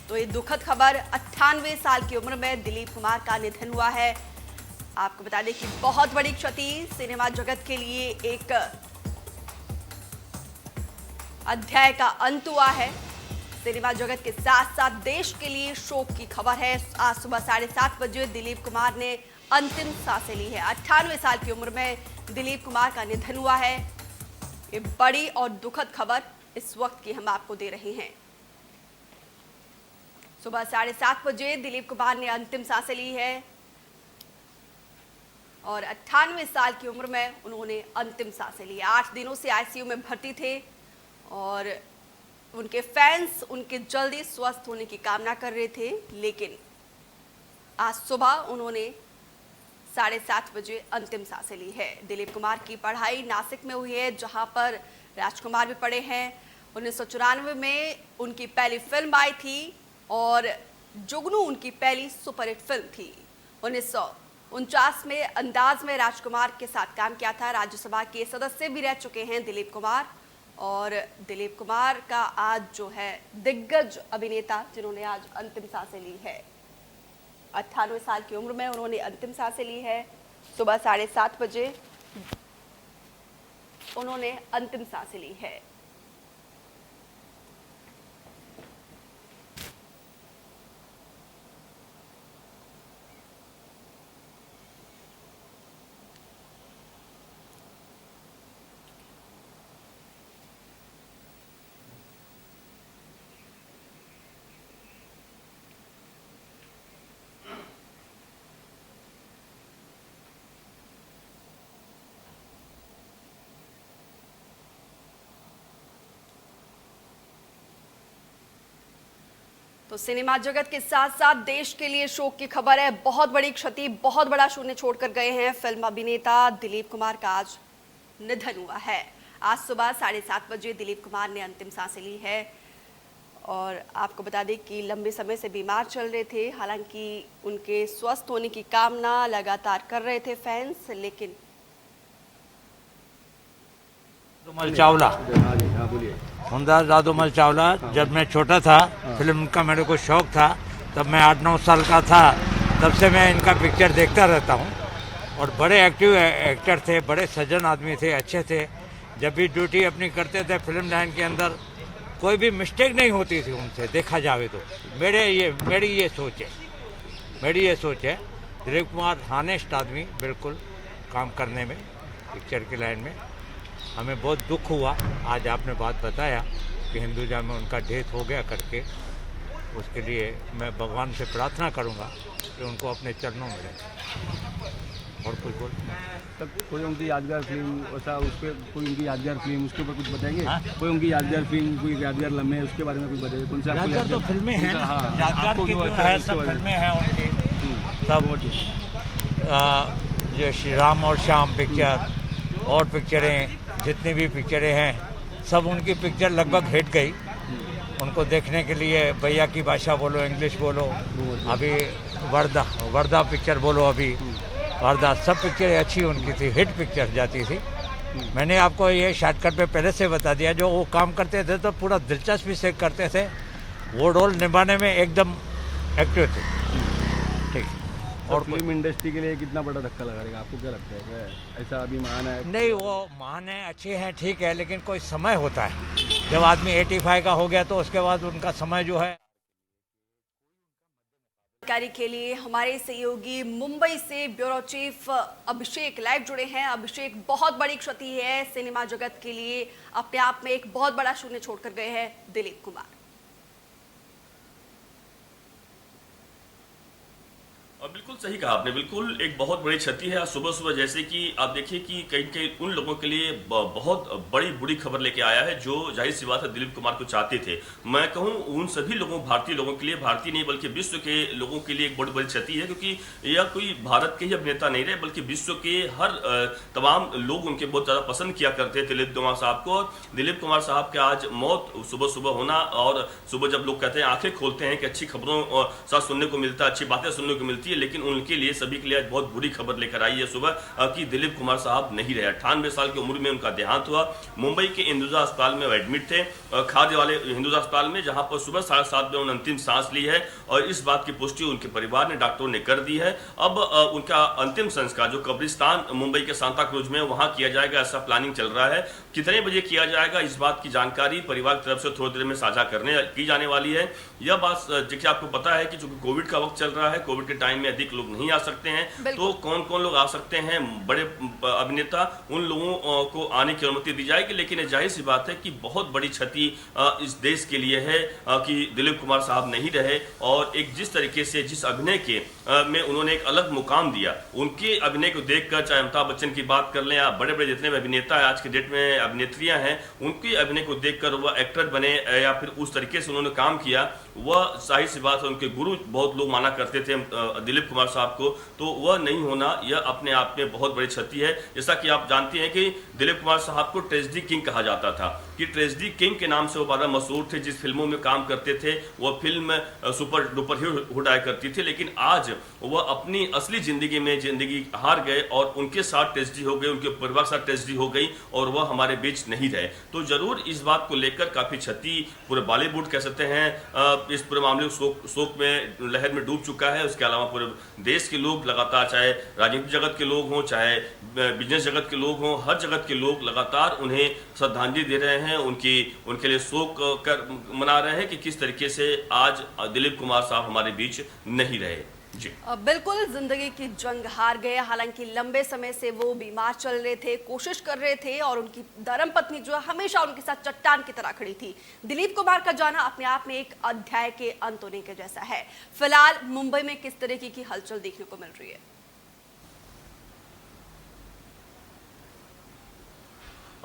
तो ये दुखद खबर 98 साल की उम्र में दिलीप कुमार का निधन हुआ है। आपको बता दें कि बहुत बड़ी क्षति, सिनेमा जगत के लिए एक अध्याय का अंत हुआ है। सिनेमा जगत के साथ साथ देश के लिए शोक की खबर है। आज सुबह 7:30 बजे दिलीप कुमार ने अंतिम सांसें ली है। 98 साल की उम्र में दिलीप कुमार का निधन हुआ है। ये बड़ी और दुखद खबर इस वक्त की हम आपको दे रहे हैं। सुबह 7:30 बजे दिलीप कुमार ने अंतिम सांसें ली है और 98 साल की उम्र में उन्होंने अंतिम सांसें ली। 8 दिनों से आईसीयू में भर्ती थे और उनके फैंस उनके जल्दी स्वस्थ होने की कामना कर रहे थे, लेकिन आज सुबह उन्होंने 7:30 बजे अंतिम सांसें ली है। दिलीप कुमार की पढ़ाई नासिक में हुई है, जहां पर राजकुमार भी पढ़े हैं। 1994 में उनकी पहली फिल्म आई थी और जुगनू उनकी पहली सुपरहिट फिल्म थी। 1949 में अंदाज में राजकुमार के साथ काम किया था। राज्यसभा के सदस्य भी रह चुके हैं दिलीप कुमार। और दिलीप कुमार का आज जो है दिग्गज अभिनेता जिन्होंने आज अंतिम सांसें ली है। 98 साल की उम्र में उन्होंने अंतिम सांसें ली है। सुबह 7:30 बजे उन्होंने अंतिम सांसें ली है। तो सिनेमा जगत के साथ साथ देश के लिए शोक की खबर है। बहुत बड़ी क्षति, बहुत बड़ा शून्य छोड़कर गए हैं फिल्म अभिनेता दिलीप कुमार का आज निधन हुआ है। आज सुबह 7:30 बजे दिलीप कुमार ने अंतिम सांसें ली है और आपको बता दें कि लंबे समय से बीमार चल रहे थे। हालांकि उनके स्वस्थ होने की कामना लगातार कर रहे थे फैंस, लेकिन चावला मुमताज जादूमल चावला, जब मैं छोटा था फिल्म का मेरे को शौक था, तब मैं 8-9 साल का था, तब से मैं इनका पिक्चर देखता रहता हूँ। और बड़े एक्टिव एक्टर थे, बड़े सज्जन आदमी थे, अच्छे थे। जब भी ड्यूटी अपनी करते थे फिल्म लाइन के अंदर कोई भी मिस्टेक नहीं होती थी उनसे, देखा जावे तो। मेरी ये सोच है। दिलीप कुमार हानेस्ट आदमी, बिल्कुल काम करने में, पिक्चर की लाइन में। हमें बहुत दुख हुआ आज आपने बात बताया कि हिंदुजा में उनका डेथ हो गया करके। उसके लिए मैं भगवान से प्रार्थना करूंगा कि उनको अपने चरणों में रखें। और कुछ बोल तब कोई उनकी यादगार फिल्म ऐसा, उस पर कोई उनकी यादगार फिल्म, उसके ऊपर कुछ बताएंगे? कोई उनकी यादगार फिल्म, कोई यादगार लम्हे, उसके बारे में कुछ बताइए। कौन सा यादगार तो फिल्में हैं, यादगार की जो है सब फिल्में हैं उनकी सब। जो श्री राम और श्याम पिक्चर और पिक्चरें, जितनी भी पिक्चरें हैं सब उनकी पिक्चर लगभग हिट गई। उनको देखने के लिए भैया की भाषा बोलो, इंग्लिश बोलो, अभी वर्दा पिक्चर बोलो, अभी वर्दा, सब पिक्चरें अच्छी उनकी थी, हिट पिक्चर जाती थी। मैंने आपको ये शॉर्टकट पे पहले से बता दिया। जो वो काम करते थे तो पूरा दिलचस्पी से करते थे, वो रोल निभाने में एकदम एक्टिव थे। ठीक। और फिल्म इंडस्ट्री के लिए कितना बड़ा धक्का लगा रहेगा, आपको क्या लगता है? ऐसा अभी महान है? नहीं, वो महान है, अच्छे हैं, ठीक है, लेकिन कोई समय होता है। जब आदमी 85 का हो गया तो उसके बाद उनका समय जो है। जानकारी के लिए हमारे सहयोगी मुंबई से ब्यूरो चीफ अभिषेक लाइव जुड़े हैं। अभिषेक, बहुत बड़ी क्षति है सिनेमा जगत के लिए, अपने आप में एक बहुत बड़ा शून्य छोड़कर गए हैं दिलीप कुमार। बिल्कुल सही कहा आपने, बिल्कुल एक बहुत बड़ी क्षति है। सुबह सुबह जैसे कि आप देखिए कि कहीं कहीं उन लोगों के लिए बहुत बड़ी बुरी खबर लेके आया है जो जाहिर सी बात है दिलीप कुमार को चाहते थे। मैं कहूं उन सभी लोगों, भारतीय लोगों के लिए, भारतीय नहीं बल्कि विश्व के लोगों के लिए एक बहुत बड़ी क्षति है, क्योंकि यह कोई भारत के ही अभिनेता नहीं रहे बल्कि विश्व के हर तमाम लोग उनके बहुत ज़्यादा पसंद किया करते थे दिलीप कुमार साहब को। और दिलीप कुमार साहब के आज मौत सुबह सुबह होना, और सुबह जब लोग कहते हैं आंखें खोलते हैं कि अच्छी खबरों साथ सुनने को मिलता है, अच्छी बातें सुनने को मिलती है, लेकिन उनके लिए, सभी के लिए आज बहुत बुरी खबर लेकर आई है सुबह कि दिलीप कुमार साहब नहीं रहे। 98 साल की उम्र में उनका देहांत हुआ। मुंबई के हिंदुजा अस्पताल में एडमिट थे, खाद्य वाले हिंदुजा अस्पताल में, जहां पर सुबह 7:30 बजे उन्होंने अंतिम सांस ली है और इस बात की पुष्टि उनके परिवार ने, डॉक्टरों ने कर दी है। अब उनका अंतिम संस्कार जो कब्रिस्तान मुंबई के सांता क्रूज में वहां किया जाएगा, ऐसा प्लानिंग चल रहा है। कितने बजे किया जाएगा इस बात की जानकारी परिवार की तरफ से थोड़ी देर में साझा की जाने वाली है। यह बात देखिए, आपको पता है कि चूंकि कोविड का वक्त चल रहा है, कोविड के टाइम में अधिक लोग नहीं आ सकते हैं, तो कौन कौन लोग आ सकते हैं, बड़े अभिनेता, उन लोगों को आने की अनुमति दी जाएगी। लेकिन जाहिर सी बात है कि बहुत बड़ी क्षति इस देश के लिए है कि दिलीप कुमार साहब नहीं रहे और एक जिस तरीके से, जिस अभिनय के में उन्होंने एक अलग मुकाम दिया, उनके अभिनय को देखकर, चाहे अमिताभ बच्चन की बात कर लें या बड़े बड़े जितने भी अभिनेता है आज के डेट में, अभिनेत्रियां हैं, उनके अभिनय को देखकर वह एक्टर बने या फिर उस तरीके से उन्होंने काम किया, वह जाहिर सी बात है उनके गुरु बहुत लोग माना करते थे दिलीप कुमार साहब को, तो वह नहीं होना यह अपने आप में बहुत बड़ी क्षति है। जैसा कि आप जानते हैं कि दिलीप कुमार साहब को ट्रेजेडी किंग कहा जाता था, कि ट्रेजेडी किंग के नाम से वो बड़ा मशहूर थे। जिस फिल्मों में काम करते थे वह फिल्म सुपर डुपर हिट आया करती थी, लेकिन आज वह अपनी असली जिंदगी में जिंदगी हार गए और उनके साथ ट्रेजेडी हो गई, उनके परिवार के साथ ट्रेजेडी हो गई और वह हमारे बीच नहीं रहे। तो जरूर इस बात को लेकर काफी क्षति पूरे बॉलीवुड कह सकते हैं इस पूरे मामले शोक में, लहर में डूब चुका है। उसके अलावा पूरे देश के लोग लगातार, चाहे राजनीतिक जगत के लोग हों, चाहे बिजनेस जगत के लोग हों, हर जगत के लोग लगातार उन्हें श्रद्धांजलि दे रहे हैं, उनके लिए शोक कर मना रहे हैं कि किस तरीके से आज दिलीप कुमार साहब हमारे बीच नहीं रहे। जी बिल्कुल, जिंदगी की जंग हार गए। हालांकि लंबे समय से वो बीमार चल रहे थे, कोशिश कर रहे थे और उनकी धर्मपत्नी जो हमेशा उनके साथ चट्टान की तरह खड़ी थी। दिलीप कुमार का जाना अपने आप में एक अध्याय के अंत होने के जैसा है। फिलहाल मुंबई में किस तरीके की हलचल देखने को मिल रही है?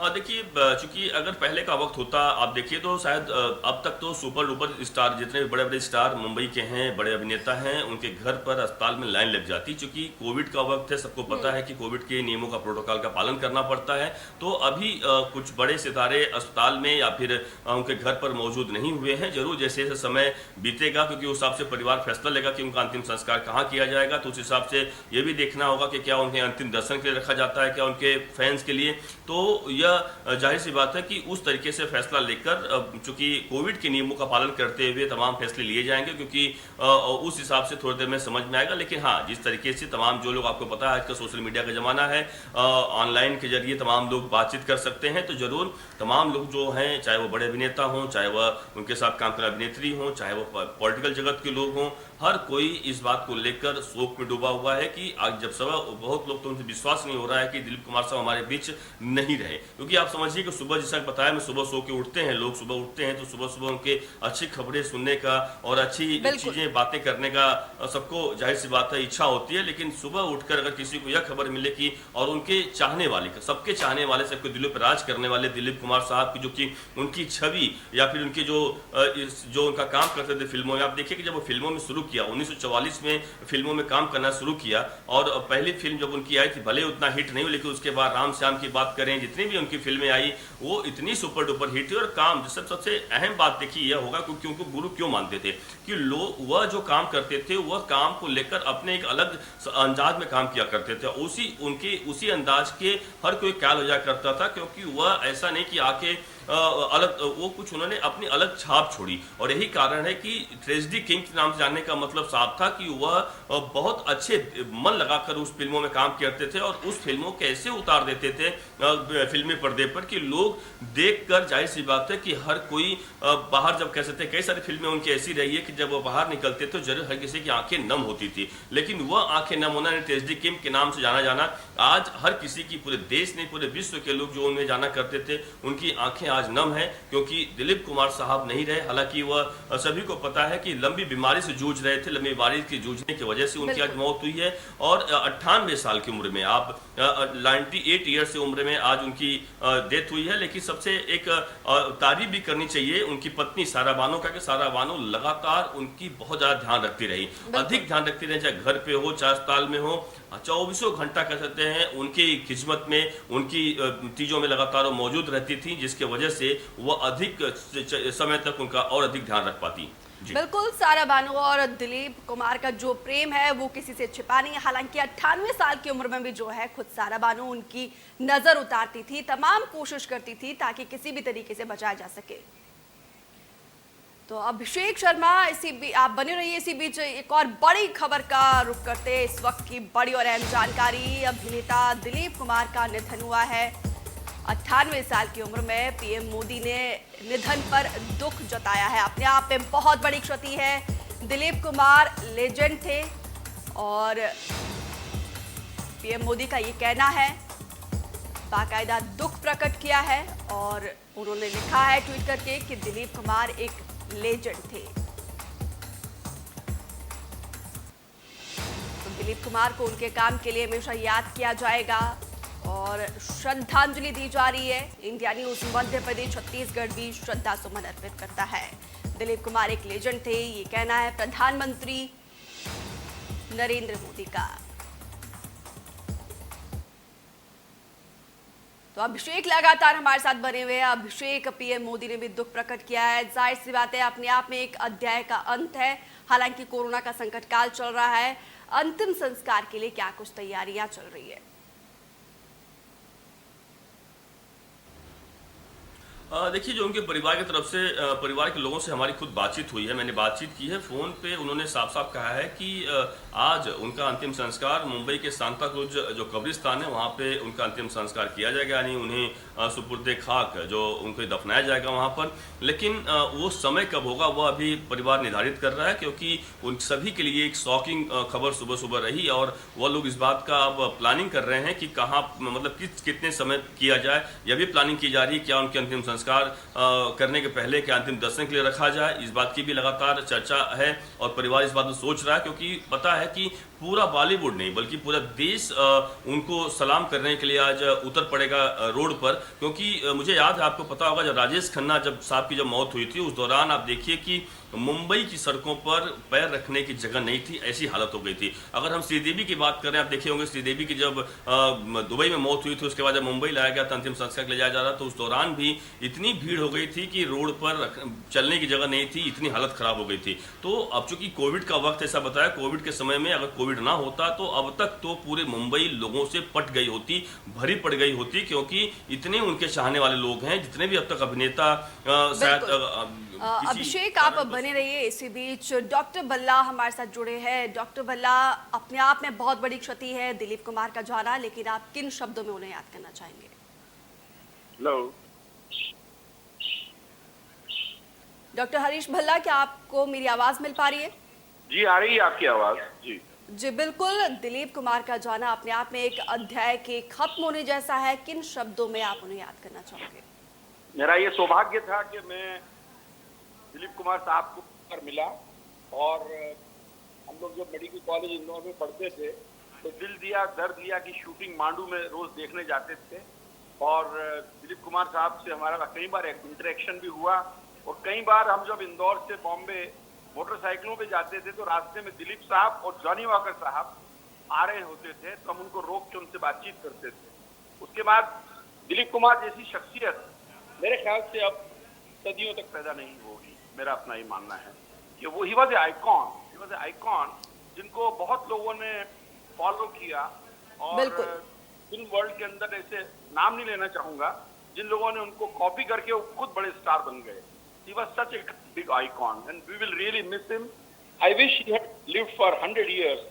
देखिए, चूंकि अगर पहले का वक्त होता, आप देखिए तो शायद अब तक तो सुपर डुपर स्टार, जितने भी बड़े बड़े स्टार मुंबई के हैं, बड़े अभिनेता हैं, उनके घर पर अस्पताल में लाइन लग जाती। चूंकि कोविड का वक्त है, सबको पता है कि कोविड के नियमों का, प्रोटोकॉल का पालन करना पड़ता है, तो अभी कुछ बड़े सितारे अस्पताल में या फिर उनके घर पर मौजूद नहीं हुए हैं। जरूर जैसे जैसे समय बीतेगा, क्योंकि उस हिसाब से परिवार फैसला लेगा कि उनका अंतिम संस्कार कहाँ किया जाएगा, तो उस हिसाब से ये भी देखना होगा कि क्या उन्हें अंतिम दर्शन के लिए रखा जाता है, क्या उनके फैंस के लिए। तो यह जाहिर सी बात है कि उस तरीके से फैसला लेकर, चूंकि कोविड के नियमों का पालन करते हुए तमाम फैसले लिए जाएंगे, क्योंकि उस हिसाब से थोड़ी देर में समझ में आएगा। लेकिन हाँ, जिस तरीके से तमाम जो लोग, आपको पता है आज का सोशल मीडिया का जमाना है, ऑनलाइन के जरिए तमाम लोग बातचीत कर सकते हैं, तो जरूर तमाम लोग जो हैं, चाहे वो बड़े अभिनेता हों, चाहे वह उनके साथ काम करने अभिनेत्री हों, चाहे वो पॉलिटिकल जगत के लोग हों, हर कोई इस बात को लेकर शोक में डूबा हुआ है कि आज जब सब बहुत लोग, तो उनसे विश्वास नहीं हो रहा है कि दिलीप कुमार साहब हमारे बीच नहीं रहे। क्योंकि आप समझिए कि सुबह, जैसा बताया मैं, सुबह सो के उठते हैं लोग, सुबह उठते हैं तो सुबह सुबह उनके अच्छी खबरें सुनने का और अच्छी चीजें बातें करने का सबको जाहिर सी बात है इच्छा होती है। लेकिन सुबह उठकर अगर किसी को यह खबर मिले कि, और उनके चाहने वाले, सबके चाहने वाले, सबके दिलों पर राज करने वाले दिलीप कुमार साहब की, जो कि उनकी छवि या फिर उनके जो उनका काम करते थे फिल्मों में, आप देखिए कि जब वो फिल्मों में शुरू किया, 1944 में फिल्मों में काम करना शुरू किया, और पहली फिल्म जब उनकी आई थी, भले उतना हिट नहीं हुई, लेकिन उसके बाद राम श्याम की बात करें, जितनी भी उनकी फिल्में आई वो इतनी सुपर डुपर हिट थी। और काम, सबसे अहम बात देखिए यह होगा, क्योंकि उनको गुरु क्यों मानते थे, कि लोग वह जो काम करते थे वह काम को लेकर अपने एक अलग अंदाज में काम किया करते थे, उसी अंदाज के हर कोई ख्याल हो जाया करता था, क्योंकि वह ऐसा नहीं कि आके अलग, वो कुछ उन्होंने अपनी अलग छाप छोड़ी। और यही कारण है कि ट्रेजेडी किंग के नाम से जानने का मतलब साफ था कि वह बहुत अच्छे मन लगाकर उस फिल्मों में काम करते थे और उस फिल्मों को ऐसे उतार देते थे फिल्मी पर्दे पर कि लोग देखकर, जाहिर सी बात है कि हर कोई बाहर, जब कह सकते हैं कई सारी फिल्में उनकी ऐसी रही है कि जब वो बाहर निकलते तो जरूर हर किसी की आंखें नम होती थी। लेकिन वह आंखें नम होना, ट्रेजेडी किंग के नाम से जाना आज हर किसी की, पूरे देश ने, पूरे विश्व के लोग जो उन्हें जाना करते थे, उनकी आंखें आज नम है, क्योंकि दिलीप कुमार साहब नहीं रहे। हालांकि वह सभी को पता है कि लंबी बीमारी से जूझ रहे थे, लंबी बीमारी की जूझने की वजह से उनकी आज मौत हुई है। और 98 साल की उम्र में, आप 98 ईयर्स की उम्र में आज उनकी डेथ हुई है। लेकिन सबसे एक तारीफ भी करनी चाहिए उनकी पत्नी सारा बानो का, कि सारा बानो लगातार उनकी बहुत ज्यादा ध्यान रखती रही, अधिक ध्यान रखती रही, चाहे घर पे हो, चाहे अस्पताल में हो, 24 घंटा कह सकते हैं उनकी खिदमत में, उनकी चीजों में लगातार मौजूद रहती थी, जिसके वजह से वह अधिक समय तक उनका और अधिक ध्यान रख पाती। जी। बिल्कुल, सारा बानो और दिलीप कुमार का जो प्रेम है वो किसी से छिपा नहीं है। हालांकि 98 साल की उम्र में भी जो है खुद सारा बानो उनकी नजर उतारती थी, तमाम कोशिश करती थी ताकि किसी भी तरीके से बचाया जा सके। तो अभिषेक शर्मा आप बने रहिए। इसी बीच एक और बड़ी खबर का रुख करते हैं। इस वक्त की बड़ी और अहम जानकारी, अभिनेता दिलीप कुमार का निधन हुआ है। 98 साल की उम्र में पीएम मोदी ने निधन पर दुख जताया है। अपने आप में बहुत बड़ी क्षति है। दिलीप कुमार लेजेंड थे और पीएम मोदी का ये कहना है, बाकायदा दुख प्रकट किया है और उन्होंने लिखा है ट्वीट करके कि दिलीप कुमार एक लेजेंड थे। तो दिलीप कुमार को उनके काम के लिए हमेशा याद किया जाएगा और श्रद्धांजलि दी जा रही है। इंडिया न्यूज मध्य प्रदेश छत्तीसगढ़ भी श्रद्धा सुमन अर्पित करता है। दिलीप कुमार एक लेजेंड थे, ये कहना है प्रधानमंत्री नरेंद्र मोदी का। तो अभिषेक लगातार हमारे साथ बने हुए हैं। अभिषेक, पीएम मोदी ने भी दुख प्रकट किया है। जाहिर सी बात है, अपने आप में एक अध्याय का अंत है। हालांकि कोरोना का संकट काल चल रहा है। अंतिम संस्कार के लिए क्या कुछ तैयारियां चल रही है? देखिए, जो उनके परिवार की तरफ से परिवार के लोगों से हमारी खुद बातचीत हुई है, मैंने बातचीत की है फ़ोन पे। उन्होंने साफ साफ कहा है कि आज उनका अंतिम संस्कार मुंबई के सांता क्रूज जो कब्रिस्तान है वहाँ पे उनका अंतिम संस्कार किया जाएगा, यानी उन्हें सुपुर्दे खाक जो उनको दफनाया जाएगा वहाँ पर। लेकिन वो समय कब होगा वह अभी परिवार निर्धारित कर रहा है, क्योंकि उन सभी के लिए एक शॉकिंग खबर सुबह सुबह रही और वह लोग इस बात का अब प्लानिंग कर रहे हैं कि कहाँ, मतलब कितने समय किया जाए। यह भी प्लानिंग की जा रही है क्या उनके अंतिम संस्कार करने के पहले क्या अंतिम दर्शन के लिए रखा जाए। इस बात की भी लगातार चर्चा है और परिवार इस बात में सोच रहा है, क्योंकि पता है कि पूरा बॉलीवुड नहीं बल्कि पूरा देश उनको सलाम करने के लिए आज उतर पड़ेगा रोड पर। क्योंकि मुझे याद है, आपको पता होगा, जब राजेश खन्ना साहब की जब मौत हुई थी उस दौरान आप देखिए कि मुंबई की सड़कों पर पैर रखने की जगह नहीं थी, ऐसी हालत हो गई थी। अगर हम श्रीदेवी की बात करें, आप देखे होंगे श्रीदेवी की जब दुबई में मौत हुई थी, उसके बाद जब मुंबई लाया गया था अंतिम संस्कार ले जाया जा रहा, तो उस दौरान भी इतनी भीड़ हो गई थी कि रोड पर चलने की जगह नहीं थी, इतनी हालत खराब हो गई थी। तो अब चूंकि कोविड का वक्त ऐसा बताया, कोविड के समय में अगर कोविड ना होता तो अब तक तो पूरे मुंबई लोगों से पट गई होती, भरी पड़ गई होती, क्योंकि इतने उनके चाहने वाले लोग हैं। जितने भी अब तक अभिनेता शायद अभिषेक, आप बने रहिए। इसी बीच डॉक्टर बल्ला हमारे साथ जुड़े हैं। डॉक्टर बल्ला, अपने आप में बहुत बड़ी क्षति है दिलीप कुमार का जाना, लेकिन आप किन शब्दों में उन्हें याद करना चाहेंगे? हेलो डॉक्टर हरीश भल्ला, क्या आपको मेरी आवाज मिल पा रही है? जी, आ रही है आपकी आवाज। जी बिल्कुल। दिलीप कुमार का जाना अपने आप में एक अध्याय के खत्म होने जैसा है। किन शब्दों में आप उन्हें याद करना चाहोगे? मेरा ये सौभाग्य था कि मैं दिलीप कुमार साहब को पर मिला और हम लोग जब मेडिकल कॉलेज इंदौर में पढ़ते थे तो दिल दिया दर्द लिया की शूटिंग मांडू में रोज देखने जाते थे और दिलीप कुमार साहब से हमारा कई बार इंटरेक्शन भी हुआ और कई बार हम जब इंदौर से बॉम्बे मोटरसाइकिलों पे जाते थे तो रास्ते में दिलीप साहब और जॉनी वॉकर साहब आ रहे होते थे तो हम उनको रोक के उनसे बातचीत करते थे। उसके बाद दिलीप कुमार जैसी शख्सियत मेरे ख्याल से अब सदियों तक पैदा नहीं होगी, मेरा अपना ही मानना है कि वो ही वॉज ए आइकॉन जिनको बहुत लोगों ने फॉलो किया और फिल्म वर्ल्ड के अंदर ऐसे नाम नहीं लेना चाहूंगा जिन लोगों ने उनको कॉपी करके वो खुद बड़े स्टार बन गए। He was such a big icon and we will really miss him. I wish he had lived for 100 years.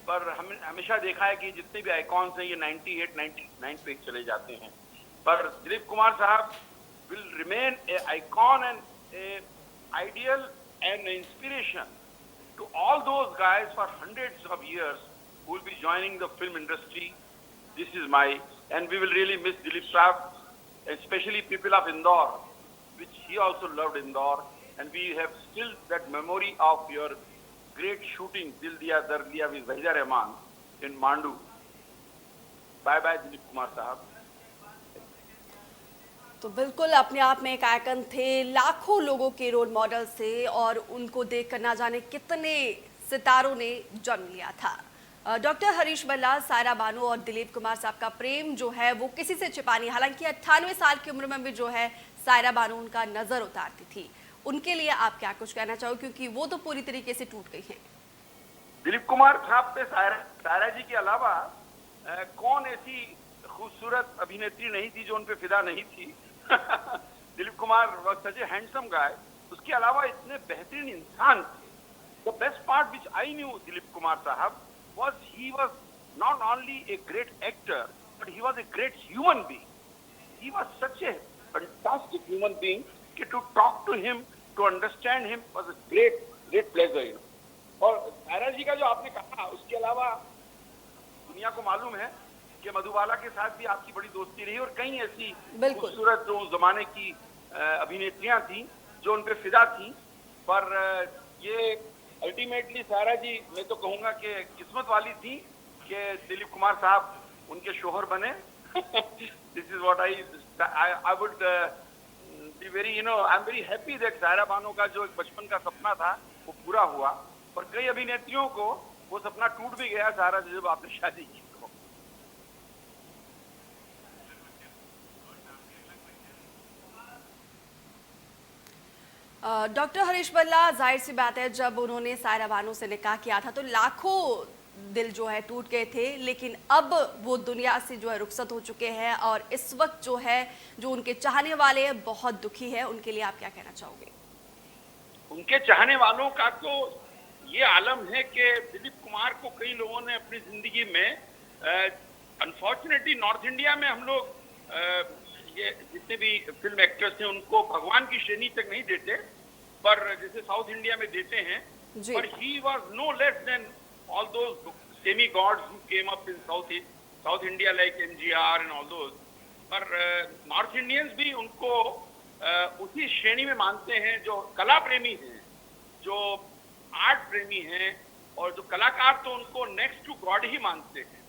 पर हमने हमेशा देखा है कि जितने भी आइकॉन्स हैं ये 98, 99 पे चले जाते हैं, पर दिलीप कुमार साहब will remain a icon and a ideal and inspiration to all those guys for hundreds of years who will be joining the film industry. This is my, and we will really miss Dilip Sahab, especially people of Indore, which he also loved Indore, and we have still that memory of your great shooting, Dil Diya Dar Diya with Wahida Rahman in Mandu. Bye bye Dilip Kumar Sahab. तो बिल्कुल अपने आप में एक icon थे, लाखों लोगों के रोल मॉडल थे और उनको देखकर ना जाने कितने सितारों ने जन्म लिया था। डॉक्टर हरीश भल्ला, सायरा बानो और दिलीप कुमार साहब का प्रेम जो है वो किसी से छिपा नहीं। हालांकि 98 साल की उम्र में भी जो है सायरा बानो उनका नजर उतारती थी। उनके लिए आप क्या कुछ कहना चाहोगे, क्योंकि वो तो पूरी तरीके से टूट गई हैं। दिलीप कुमार साहब पे सायरा जी के अलावा कौन ऐसी खूबसूरत अभिनेत्री नहीं थी जो उन पे फिदा नहीं थी। Dilip Kumar was such A handsome guy. उसके अलावा इतने बेहतरीन इंसान थे। The best part which I knew Dilip Kumar साहब was he was not only a great actor, but he was a great human being. He was such a fantastic human being that to talk to him, to understand him was a great pleasure, you know. और सायरा जी का जो आपने कहा, उसके अलावा दुनिया को मालूम है कि मधुबाला के साथ भी आपकी बड़ी दोस्ती रही और कई ऐसी खूबसूरत जो उस जमाने की अभिनेत्रियां थी जो उन पे फिदा थी। पर ये अल्टीमेटली सायरा जी, मैं तो कहूंगा कि किस्मत वाली थी कि दिलीप कुमार साहब उनके शोहर बने। This is what I would be very I am very happy that Saira Bano का जो एक बचपन का सपना था वो पूरा हुआ। पर कई अभिनेत्रियों को वो सपना टूट भी गया सायरा जी जब आपने शादी की। डॉक्टर हरीश बल्ला, जाहिर सी बात है जब उन्होंने सायरा बानो से निकाह किया था तो लाखों दिल जो है टूट गए थे, लेकिन अब वो दुनिया से जो है रुखसत हो चुके हैं और इस वक्त जो है जो उनके चाहने वाले हैं बहुत दुखी है। उनके लिए आप क्या कहना चाहोगे? उनके चाहने वालों का तो ये आलम है कि दिलीप कुमार को कई लोगों ने अपनी जिंदगी में, अनफॉर्चुनेटली नॉर्थ इंडिया में हम लोग ये जितने भी फिल्म एक्टर्स हैं उनको भगवान की श्रेणी तक नहीं देते, पर जैसे साउथ इंडिया में देते हैं। पर he was no less than all those semi gods who came up in South India like MGR and all those. पर नॉर्थ इंडियंस भी उनको उसी श्रेणी में मानते हैं जो कला प्रेमी हैं, जो आर्ट प्रेमी हैं, और जो कलाकार तो उनको नेक्स्ट टू गॉड ही मानते हैं।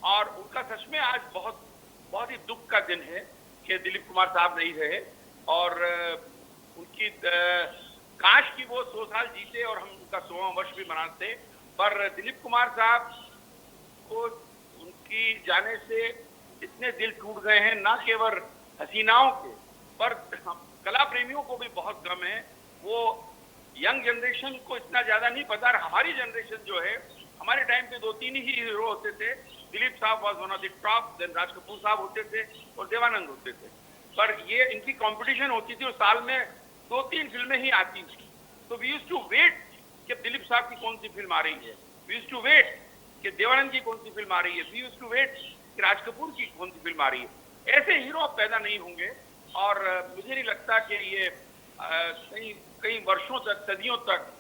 और उनका सच में आज बहुत बहुत ही दुख का दिन है कि दिलीप कुमार साहब नहीं रहे। और उनकी काश कि वो 100 साल जीते और हम उनका 100वां वर्ष भी मनाते। पर दिलीप कुमार साहब को उनकी जाने से इतने दिल टूट गए हैं, ना केवल हसीनाओं के पर कला प्रेमियों को भी बहुत गम है। वो यंग जनरेशन को इतना ज्यादा नहीं पता। हमारी जनरेशन जो है, हमारे टाइम पे 2-3 ही हीरो होते थे। Dilip Sahab was one of the top, then Raj Kapoor Sahab होते थे और देवानंद होते थे। पर ये इनकी कंपटीशन होती थी और साल में 2-3 फिल्में ही आती थी। तो वी यूज्ड टू वेट कि दिलीप साहब की कौन सी फिल्म आ रही है, वी यूज्ड टू वेट कि देवानंद की कौन सी फिल्म आ रही है, वी यूज्ड टू वेट कि राज कपूर की कौन सी फिल्म आ रही है। ऐसे हीरो अब पैदा नहीं होंगे और मुझे नहीं लगता कि ये कई वर्षों तक, सदियों तक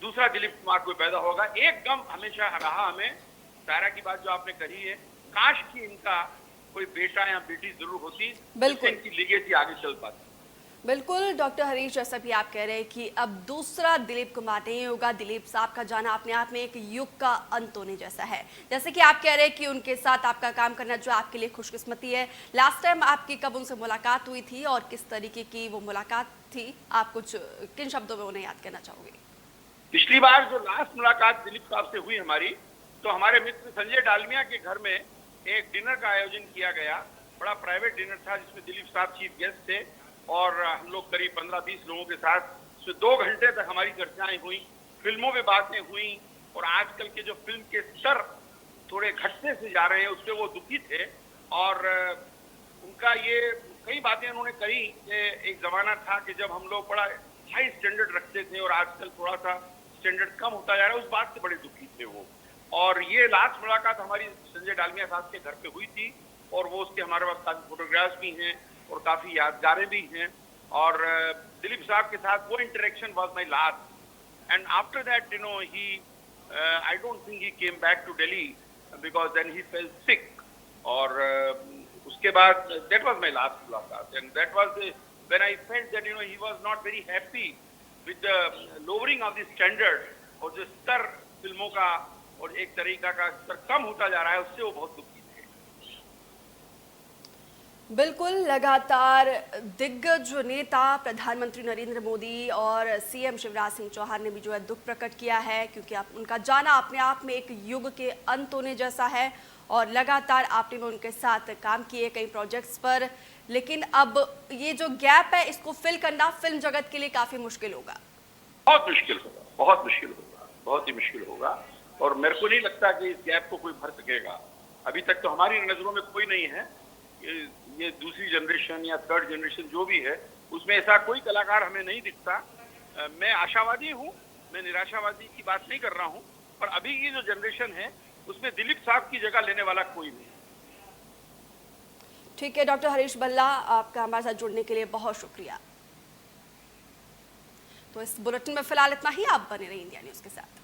दूसरा दिलीप कुमार कोई पैदा होगा। एक गम हमेशा रहा हमें, सायरा की बात जो आपने कही है, काश कि इनका कोई बेटा या बेटी जरूर होती जिससे इनकी लीगेसी आगे चल पाती। बिल्कुल डॉक्टर हरीश, जैसा भी आप कह रहे हैं कि अब दूसरा दिलीप कुमार नहीं होगा। दिलीप साहब का जाना अपने आप में एक युग का अंत होने जैसा है। जैसे कि आप कह रहे हैं कि उनके साथ आपका काम करना जो आपके लिए खुशकिस्मती है। लास्ट टाइम आपकी कब उनसे मुलाकात हुई थी और किस तरीके की वो मुलाकात थी? आप कुछ किन शब्दों में उन्हें याद करना चाहोगे? पिछली बार जो लास्ट मुलाकात दिलीप साहब से हुई हमारी, तो हमारे मित्र संजय डालमिया के घर में एक डिनर का आयोजन किया गया। बड़ा प्राइवेट डिनर था जिसमें दिलीप साहब चीफ गेस्ट थे और हम लोग करीब 15-20 लोगों के साथ उसमें 2 घंटे तक हमारी चर्चाएं हुई, फिल्मों पे बातें हुई। और आजकल के जो फिल्म के स्तर थोड़े घटते से जा रहे हैं उससे वो दुखी थे। और उनका ये कई बातें उन्होंने कही कि एक जमाना था कि जब हम लोग बड़ा हाई स्टैंडर्ड रखते थे और आजकल थोड़ा सा स्टैंडर्ड कम होता जा रहा है, उस बात से बड़े दुखी थे वो। और ये लास्ट मुलाकात हमारी संजय डालमिया साहब के घर पे हुई थी और वो उसके हमारे पास काफी फोटोग्राफ्स भी हैं और काफी यादगारें भी हैं। और दिलीप साहब के साथ वो interaction was my last. And after that he I don't think he came back to Delhi because then he fell sick. और उसके बाद दैट वाज माय लास्ट मुलाकात and that was when I felt that he was not very happy with the lowering of the standard. और जो स्तर फिल्मों का और एक तरीका का स्तर कम होता जा रहा है, उससे वो बहुत दुखी थे। बिल्कुल, लगातार दिग्गज नेता प्रधानमंत्री नरेंद्र मोदी और सीएम शिवराज सिंह चौहान ने भी जो है दुख प्रकट किया है, क्योंकि उनका जाना अपने आप में एक युग के अंत होने जैसा है। और लगातार आपने भी उनके साथ काम किए कई प्रोजेक्ट्स पर, लेकिन अब ये जो गैप है इसको फिल करना फिल्म जगत के लिए काफी मुश्किल होगा। बहुत मुश्किल होगा, बहुत मुश्किल होगा, बहुत ही मुश्किल होगा। और मेरे को नहीं लगता कि इस गैप को कोई भर सकेगा। अभी तक तो हमारी नजरों में कोई नहीं है। ये दूसरी जनरेशन या थर्ड जनरेशन जो भी है उसमें ऐसा कोई कलाकार हमें नहीं दिखता। मैं आशावादी हूँ, मैं निराशावादी की बात नहीं कर रहा हूँ, पर अभी की जो जनरेशन है उसमें दिलीप साहब की जगह लेने वाला कोई नहीं। ठीक है डॉक्टर हरीश बल्ला, आपका हमारे साथ जुड़ने के लिए बहुत शुक्रिया। तो इस बुलेटिन में फिलहाल इतना ही। आप बने रहिए इंडिया न्यूज के साथ।